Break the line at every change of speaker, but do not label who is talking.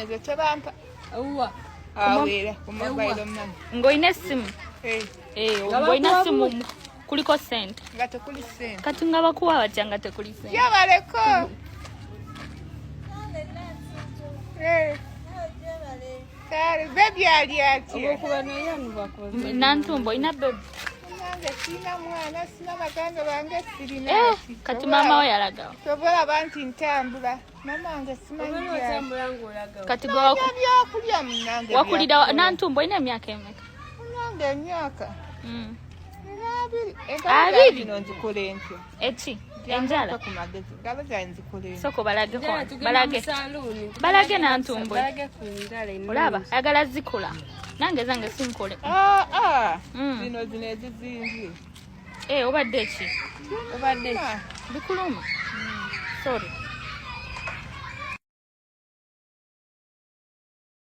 ezo tebampa
Uwa.
awera ku mobile money
Ngoine simu. Ngoine simu kuliko sente.
nga tekuli ssente
Kati nga bakuwa batya nga tekuli sente.
yabaleko kale bebi ali atya
Okuba noyanu bakoze.
Nantumbo ina bebe.
nange sina mwana sina baganda bange sirina
Kati mama we yalagawa.
tobolaba nti ntambula mama wange simanyi
Otambula ng'olaga.
Kati gwe
byakulya munange
wakulira Nantumbo ina emyaka emeka.
munange emyaka
Abiri.
ino nzikola entyo
Eki enjala
ku magezi ngalo zange nzikola entyo
soko balage
Jala
ko
tugenda
balage
mu saloon.
balage Nantumbo.
Balage ku ndala ennungi.
Olaba ayagala zikula nange zange sinkole.
zino ezizinzi
Obadde ki
Obadde
Ah.
bikuluma. Sorry.